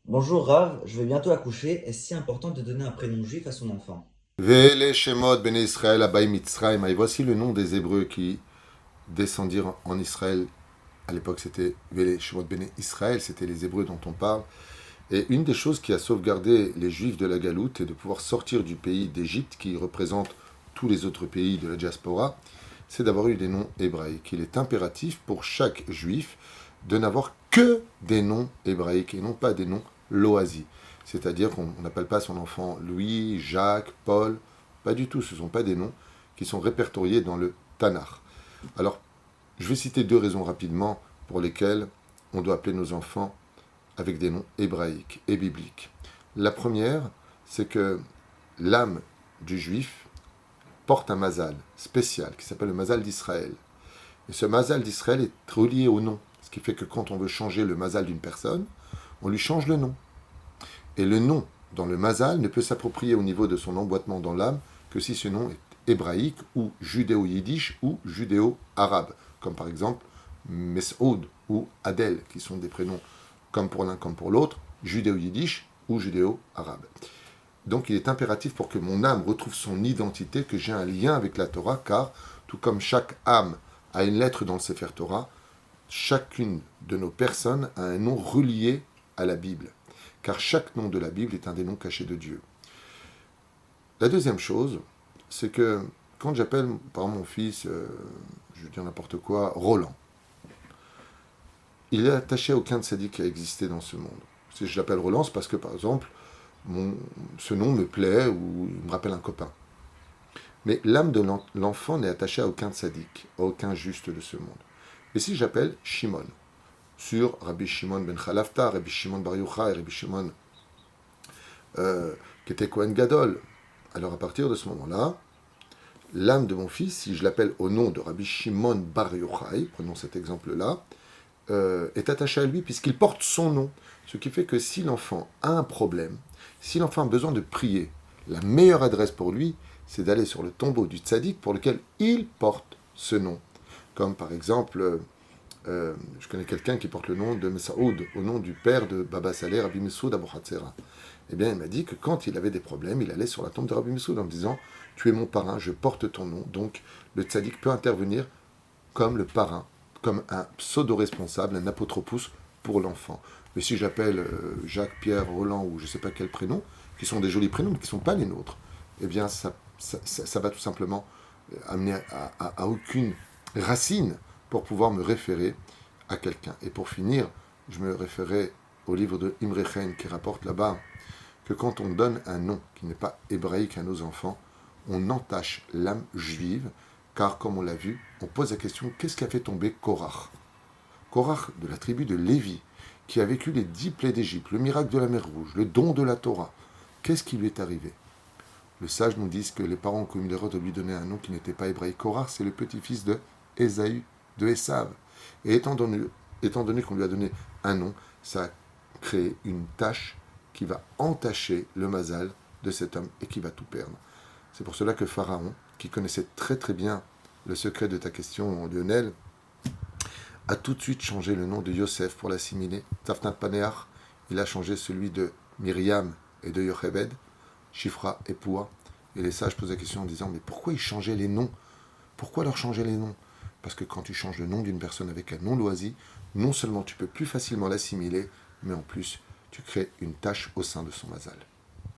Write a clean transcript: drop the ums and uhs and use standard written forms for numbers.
Bonjour Rav, je vais bientôt accoucher. Est-ce si important de donner un prénom juif à son enfant? Vele Shemot Ben Israël Abai Mitzrayim. Et voici le nom des Hébreux qui descendirent en Israël. À l'époque, c'était Vele Shemot Ben Israël, c'était les Hébreux dont on parle. Et une des choses qui a sauvegardé les Juifs de la Galoute et de pouvoir sortir du pays d'Égypte, qui représente tous les autres pays de la diaspora, c'est d'avoir eu des noms hébraïques. Il est impératif pour chaque Juif de n'avoir que des noms hébraïques et non pas des noms loasis. C'est-à-dire qu'on n'appelle pas son enfant Louis, Jacques, Paul. Pas du tout, ce ne sont pas des noms qui sont répertoriés dans le Tanakh. Alors, je vais citer deux raisons rapidement pour lesquelles on doit appeler nos enfants avec des noms hébraïques et bibliques. La première, c'est que l'âme du juif porte un mazal spécial qui s'appelle le mazal d'Israël. Et ce mazal d'Israël est relié au nom. Ce qui fait que quand on veut changer le mazal d'une personne, on lui change le nom. Et le nom dans le mazal ne peut s'approprier au niveau de son emboîtement dans l'âme que si ce nom est hébraïque ou judéo-yiddish ou judéo-arabe, comme par exemple Mesoud ou Adel, qui sont des prénoms comme pour l'un comme pour l'autre, judéo-yiddish ou judéo-arabe. Donc il est impératif pour que mon âme retrouve son identité, que j'ai un lien avec la Torah, car tout comme chaque âme a une lettre dans le Sefer Torah, chacune de nos personnes a un nom relié à la Bible, car chaque nom de la Bible est un des noms cachés de Dieu. La deuxième chose, c'est que quand j'appelle par exemple mon fils, je veux dire n'importe quoi, Roland, il est attaché à aucun de ces dits qui a existé dans ce monde. Si je l'appelle Roland, c'est parce que par exemple, ce nom me plaît ou il me rappelle un copain. Mais l'âme de l'enfant n'est attachée à aucun tzaddik, à aucun juste de ce monde. Et si j'appelle Shimon, sur Rabbi Shimon ben Chalafta, Rabbi Shimon Bar Yochai, Rabbi Shimon qui était Kohen Gadol, alors à partir de ce moment-là, l'âme de mon fils, si je l'appelle au nom de Rabbi Shimon Bar Yochai, prenons cet exemple-là, est attachée à lui puisqu'il porte son nom. Ce qui fait que si l'enfant a un problème, si l'enfant a besoin de prier, la meilleure adresse pour lui, c'est d'aller sur le tombeau du tzaddik pour lequel il porte ce nom. Comme par exemple, je connais quelqu'un qui porte le nom de Messaoud, au nom du père de Baba Saleh, Rabbi Messoud Abou Hatzera. Eh bien, il m'a dit que quand il avait des problèmes, il allait sur la tombe de Rabbi Messoud en me disant « Tu es mon parrain, je porte ton nom ». Donc, le tzaddik peut intervenir comme le parrain, comme un pseudo-responsable, un apotropous pour l'enfant. Mais si j'appelle Jacques, Pierre, Roland ou je ne sais pas quel prénom, qui sont des jolis prénoms, mais qui ne sont pas les nôtres, eh bien, ça va tout simplement amener à aucune racine pour pouvoir me référer à quelqu'un. Et pour finir, je me référais au livre de Imre Chen qui rapporte là-bas que quand on donne un nom qui n'est pas hébraïque à nos enfants, on entache l'âme juive, car comme on l'a vu, on pose la question qu'est-ce qui a fait tomber Korach? Korach de la tribu de Lévi, qui a vécu les 10 plaies d'Égypte, le miracle de la mer Rouge, le don de la Torah. Qu'est-ce qui lui est arrivé? Le sage nous dit que les parents ont commis l'erreur de lui donner un nom qui n'était pas hébraïque. Korach, c'est le petit-fils de Ésaü, de Esav. Et étant donné qu'on lui a donné un nom, ça a créé une tache qui va entacher le mazal de cet homme et qui va tout perdre. C'est pour cela que Pharaon, qui connaissait très très bien le secret de ta question, Lionel, a tout de suite changé le nom de Yosef pour l'assimiler. Tafnat Paneach, il a changé celui de Myriam et de Yocheved, Shifra et Poua. Et les sages posent la question en disant mais pourquoi ils changeaient les noms? Pourquoi leur changer les noms? Parce que quand tu changes le nom d'une personne avec un nom loisi, non seulement tu peux plus facilement l'assimiler, mais en plus tu crées une tache au sein de son mazal.